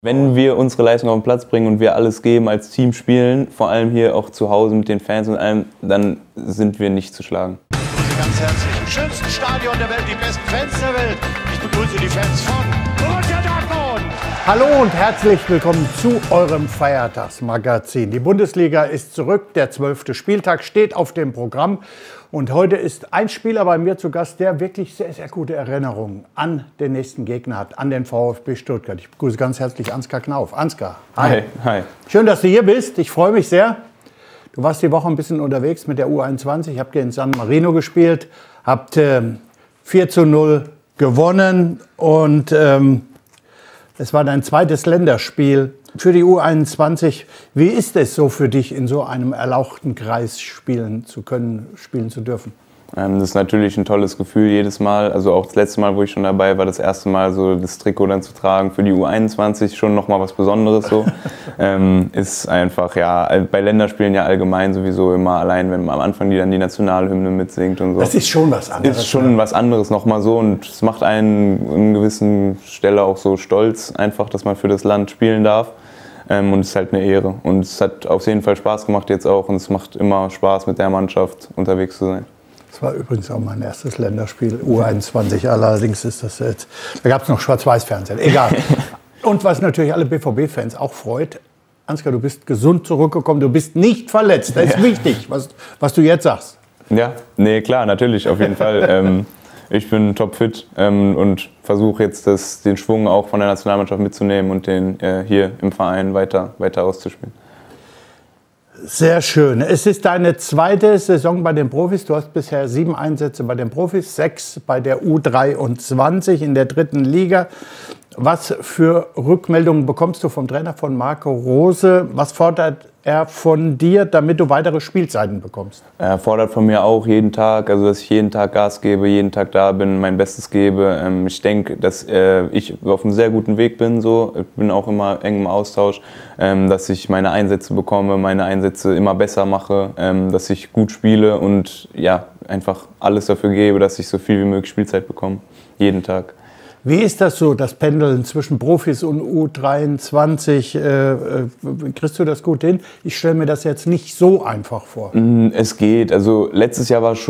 Wenn wir unsere Leistung auf den Platz bringen und wir alles geben, als Team spielen, vor allem hier auch zu Hause mit den Fans und allem, dann sind wir nicht zu schlagen. Ganz herzlich. Im schönsten Stadion der Welt, die besten Fans der Welt. Ich begrüße die Fans von Borussia Dortmund. Hallo und herzlich willkommen zu eurem Feiertagsmagazin. Die Bundesliga ist zurück, der 12. Spieltag steht auf dem Programm. Und heute ist ein Spieler bei mir zu Gast, der wirklich sehr, sehr gute Erinnerungen an den nächsten Gegner hat, an den VfB Stuttgart. Ich begrüße ganz herzlich Ansgar Knauf. Ansgar, hi. Hi. Schön, dass du hier bist. Ich freue mich sehr. Du warst die Woche ein bisschen unterwegs mit der U21, habt ihr in San Marino gespielt, habt 4:0 gewonnen und es war dein zweites Länderspiel für die U21. Wie ist es so für dich, in so einem erlauchten Kreis spielen zu können, spielen zu dürfen? Das ist natürlich ein tolles Gefühl jedes Mal. Also auch das letzte Mal, wo ich schon dabei war, das erste Mal so das Trikot dann zu tragen für die U21, schon nochmal was Besonderes so. Ist einfach, ja, bei Länderspielen ja allgemein sowieso immer allein, wenn man am Anfang dann die Nationalhymne mitsingt und so. Das ist schon was anderes. Ist schon was anderes nochmal so und es macht einen in gewissen Stelle auch so stolz, einfach, dass man für das Land spielen darf. Und es ist halt eine Ehre. Und es hat auf jeden Fall Spaß gemacht jetzt auch und es macht immer Spaß, mit der Mannschaft unterwegs zu sein. Das war übrigens auch mein erstes Länderspiel, U21. Allerdings ist das jetzt, da gab es noch Schwarz-Weiß-Fernsehen, egal. Und was natürlich alle BVB-Fans auch freut, Ansgar, du bist gesund zurückgekommen, du bist nicht verletzt. Das ist wichtig, was du jetzt sagst. Ja, nee, klar, natürlich, auf jeden Fall. Ich bin topfit und versuche jetzt den Schwung auch von der Nationalmannschaft mitzunehmen und den hier im Verein weiter auszuspielen. Sehr schön. Es ist deine zweite Saison bei den Profis. Du hast bisher 7 Einsätze bei den Profis, 6 bei der U23 in der 3. Liga. Was für Rückmeldungen bekommst du vom Trainer von Marco Rose? Was fordert er von dir, damit du weitere Spielzeiten bekommst? Er fordert von mir auch jeden Tag, also dass ich jeden Tag Gas gebe, jeden Tag da bin, mein Bestes gebe. Ich denke, dass ich auf einem sehr guten Weg bin. So. Ich bin auch immer eng im Austausch, dass ich meine Einsätze bekomme, meine Einsätze immer besser mache, dass ich gut spiele und ja, einfach alles dafür gebe, dass ich so viel wie möglich Spielzeit bekomme, jeden Tag. Wie ist das so, das Pendeln zwischen Profis und U23? Kriegst du das gut hin? Ich stelle mir das jetzt nicht so einfach vor. Es geht. Also letztes Jahr war es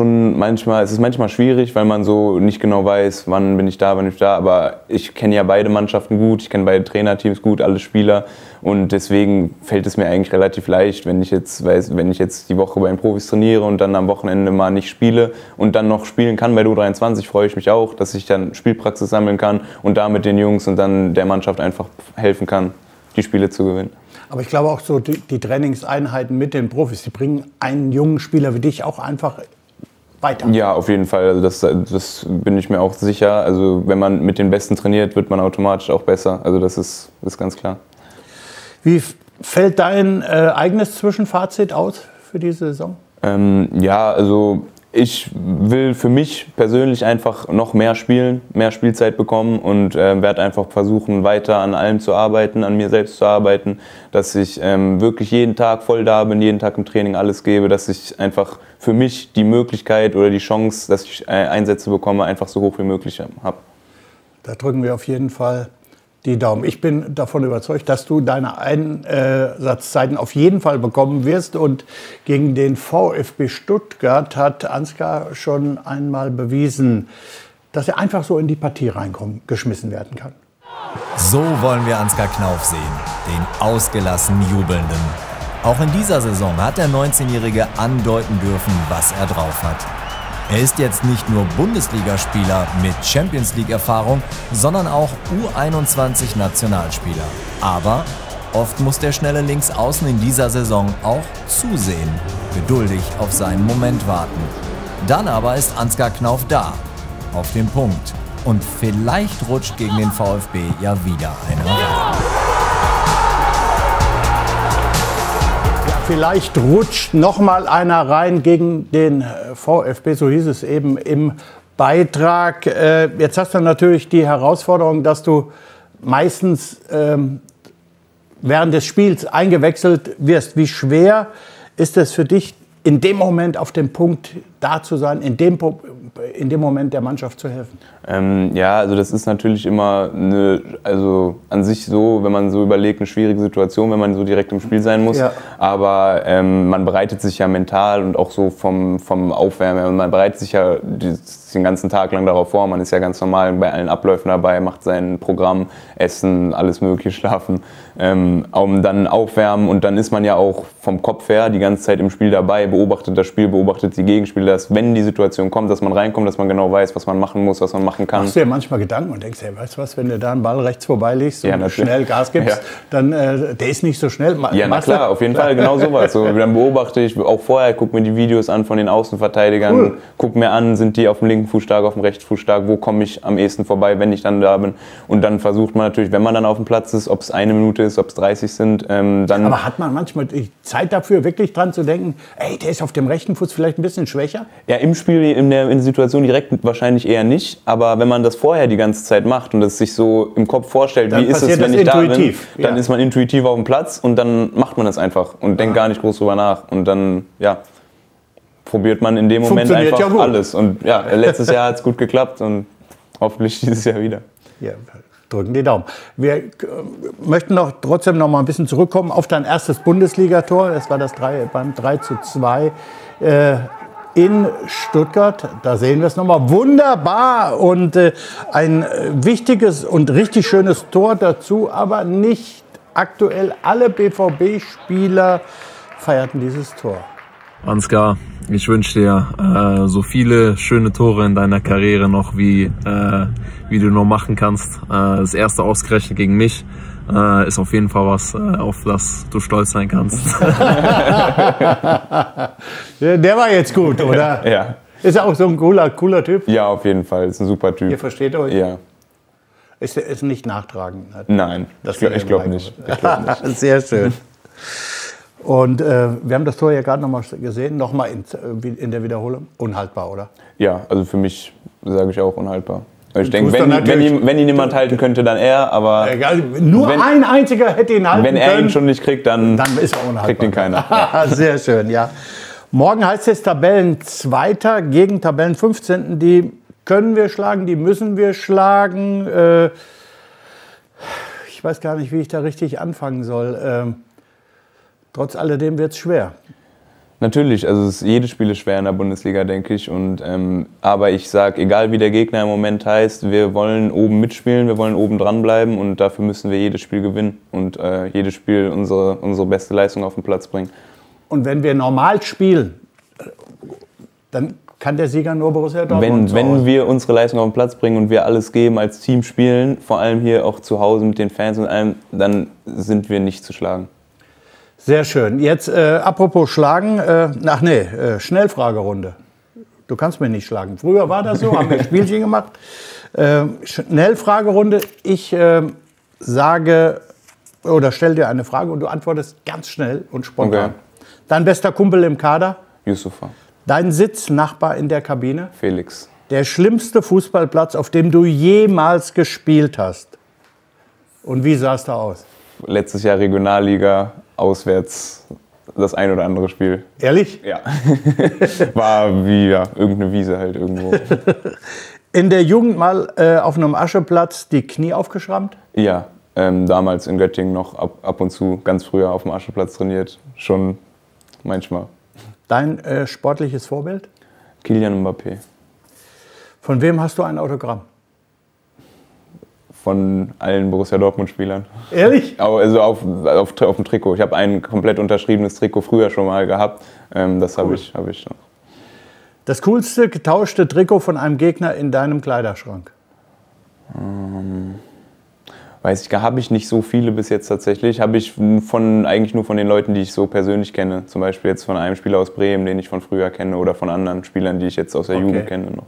ist manchmal schwierig, weil man so nicht genau weiß, wann bin ich da. Aber ich kenne ja beide Mannschaften gut, ich kenne beide Trainerteams gut, alle Spieler. Und deswegen fällt es mir eigentlich relativ leicht, wenn ich jetzt die Woche bei den Profis trainiere und dann am Wochenende mal nicht spiele und dann noch spielen kann bei der U23, freue ich mich auch, dass ich dann Spielpraxis sammeln kann und da mit den Jungs und dann der Mannschaft einfach helfen kann, die Spiele zu gewinnen. Aber ich glaube auch so, die Trainingseinheiten mit den Profis, die bringen einen jungen Spieler wie dich auch einfach weiter. Ja, auf jeden Fall. Also das bin ich mir auch sicher. Also wenn man mit den Besten trainiert, wird man automatisch auch besser. Also das ist ganz klar. Wie fällt dein eigenes Zwischenfazit aus für diese Saison? Ja, also ich will für mich persönlich einfach noch mehr spielen, mehr Spielzeit bekommen und werde einfach versuchen, weiter an allem zu arbeiten, an mir selbst zu arbeiten, dass ich wirklich jeden Tag voll da bin, jeden Tag im Training alles gebe, dass ich einfach für mich die Möglichkeit oder die Chance, dass ich Einsätze bekomme, einfach so hoch wie möglich habe. Da drücken wir auf jeden Fall die Daumen. Ich bin davon überzeugt, dass du deine Einsatzzeiten auf jeden Fall bekommen wirst. Und gegen den VfB Stuttgart hat Ansgar schon einmal bewiesen, dass er einfach so in die Partie geschmissen werden kann. So wollen wir Ansgar Knauf sehen, den ausgelassen Jubelnden. Auch in dieser Saison hat der 19-Jährige andeuten dürfen, was er drauf hat. Er ist jetzt nicht nur Bundesligaspieler mit Champions-League-Erfahrung, sondern auch U21-Nationalspieler. Aber oft muss der schnelle Linksaußen in dieser Saison auch zusehen, geduldig auf seinen Moment warten. Dann aber ist Ansgar Knauf da, auf dem Punkt. Und vielleicht rutscht gegen den VfB ja wieder einer rein. Vielleicht rutscht noch mal einer rein gegen den VfB, so hieß es eben im Beitrag. Jetzt hast du natürlich die Herausforderung, dass du meistens während des Spiels eingewechselt wirst. Wie schwer ist es für dich, in dem Moment auf den Punkt da zu sein, in dem Moment der Mannschaft zu helfen? Ja, also das ist natürlich immer also an sich so, wenn man so überlegt, eine schwierige Situation, wenn man so direkt im Spiel sein muss. Ja. Aber man bereitet sich ja mental und auch so vom Aufwärmen, man bereitet sich ja den ganzen Tag lang darauf vor. Man ist ja ganz normal bei allen Abläufen dabei, macht sein Programm, Essen, alles Mögliche, schlafen, dann aufwärmen und dann ist man ja auch vom Kopf her die ganze Zeit im Spiel dabei, beobachtet das Spiel, beobachtet die Gegenspieler, dass wenn die Situation kommt, dass man reinkommt, dass man genau weiß, was man machen muss, was man machen kann. Machst du dir manchmal Gedanken und denkst, hey, weißt du was, wenn du da einen Ball rechts vorbeilegst und schnell Gas gibst, dann der ist nicht so schnell. Ja, na klar, auf jeden Fall, genau sowas. So, dann beobachte ich auch vorher, gucke mir die Videos an von den Außenverteidigern, gucke mir an, sind die auf dem linken Fuß stark, auf dem rechten Fuß stark, wo komme ich am ehesten vorbei, wenn ich dann da bin. Und dann versucht man natürlich, wenn man dann auf dem Platz ist, ob es 1 Minute ist, ob es 30 sind, dann... Aber hat man manchmal die Zeit dafür, wirklich dran zu denken, ey, der ist auf dem rechten Fuß vielleicht ein bisschen schwächer? Ja, im Spiel, in der Situation direkt wahrscheinlich eher nicht, aber wenn man das vorher die ganze Zeit macht und es sich so im Kopf vorstellt, dann wie ist es, wenn ich da bin, dann ja. ist man intuitiv auf dem Platz und dann macht man das einfach und denkt gar nicht groß drüber nach und dann, ja, probiert man in dem Moment einfach ja alles. Und ja, letztes Jahr hat es gut geklappt und hoffentlich dieses Jahr wieder. Ja, drücken die Daumen. Wir möchten trotzdem noch mal ein bisschen zurückkommen auf dein erstes Bundesligator. Das war das beim 3:2 in Stuttgart. Da sehen wir es nochmal. Wunderbar und ein wichtiges und richtig schönes Tor dazu, aber nicht aktuell alle BVB-Spieler feierten dieses Tor. Ansgar, ich wünsche dir so viele schöne Tore in deiner Karriere noch, wie du nur machen kannst. Das erste ausgerechnet gegen mich ist auf jeden Fall was, auf das du stolz sein kannst. Der war jetzt gut, oder? Ja. Ist er auch so ein cooler Typ? Ja, auf jeden Fall. Ist ein super Typ. Ihr versteht euch? Ja. Ist nicht nachtragend? Nein, ich glaube nicht. Sehr schön. Und wir haben das Tor ja gerade noch mal gesehen, noch mal in der Wiederholung. Unhaltbar, oder? Ja, also für mich sage ich auch unhaltbar. Ich denke, wenn ihn niemand halten könnte, dann er, aber... Nur ein einziger hätte ihn halten können. Wenn er ihn schon nicht kriegt, dann ist er unhaltbar. Kriegt ihn keiner. Ja. Sehr schön, ja. Morgen heißt es Tabellenzweiter gegen Tabellen 15. Die können wir schlagen, die müssen wir schlagen. Ich weiß gar nicht, wie ich da richtig anfangen soll. Trotz alledem wird es schwer. Natürlich, also jedes Spiel ist schwer in der Bundesliga, denke ich. Aber ich sage, egal wie der Gegner im Moment heißt, wir wollen oben mitspielen, wir wollen oben dranbleiben und dafür müssen wir jedes Spiel gewinnen und jedes Spiel unsere beste Leistung auf den Platz bringen. Und wenn wir normal spielen, dann kann der Sieger nur Borussia Dortmund. Wenn wir unsere Leistung auf den Platz bringen und wir alles geben, als Team spielen, vor allem hier auch zu Hause mit den Fans und allem, dann sind wir nicht zu schlagen. Sehr schön. Jetzt apropos Schlagen, Schnellfragerunde. Du kannst mich nicht schlagen. Früher war das so, haben wir Spielchen gemacht. Schnellfragerunde. Ich sage oder stelle dir eine Frage und du antwortest ganz schnell und spontan. Okay. Dein bester Kumpel im Kader? Yusufa. Dein Sitznachbar in der Kabine? Felix. Der schlimmste Fußballplatz, auf dem du jemals gespielt hast? Und wie sah es da aus? Letztes Jahr Regionalliga, auswärts das ein oder andere Spiel. Ehrlich? Ja. War wie irgendeine Wiese halt irgendwo. In der Jugend mal auf einem Ascheplatz die Knie aufgeschrammt? Ja, damals in Göttingen noch ab und zu, ganz früher auf dem Ascheplatz trainiert. Schon manchmal. Dein sportliches Vorbild? Kylian Mbappé. Von wem hast du ein Autogramm? Von allen Borussia Dortmund-Spielern. Ehrlich? Also auf dem Trikot. Ich habe ein komplett unterschriebenes Trikot früher schon mal gehabt. Das habe ich noch. Das coolste getauschte Trikot von einem Gegner in deinem Kleiderschrank? Weiß ich, habe ich nicht so viele bis jetzt tatsächlich. Habe ich eigentlich nur von den Leuten, die ich so persönlich kenne. Zum Beispiel jetzt von einem Spieler aus Bremen, den ich von früher kenne, oder von anderen Spielern, die ich jetzt aus der Jugend kenne noch.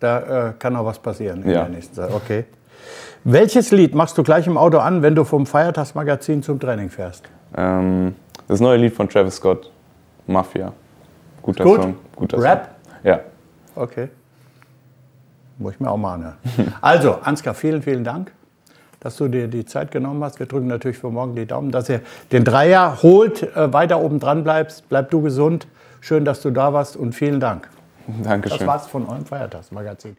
Da kann noch was passieren in der nächsten Zeit. Okay. Welches Lied machst du gleich im Auto an, wenn du vom Feiertagsmagazin zum Training fährst? Das neue Lied von Travis Scott, Mafia. Guter Song. Guter Rap? Song. Ja. Okay. Muss ich mir auch mal anhören. Also, Ansgar, vielen, vielen Dank. dass du dir die Zeit genommen hast. Wir drücken natürlich für morgen die Daumen, dass ihr den Dreier holt, weiter oben dran bleibst. Bleib du gesund. Schön, dass du da warst und vielen Dank. Dankeschön. Das war's von eurem Feiertagsmagazin.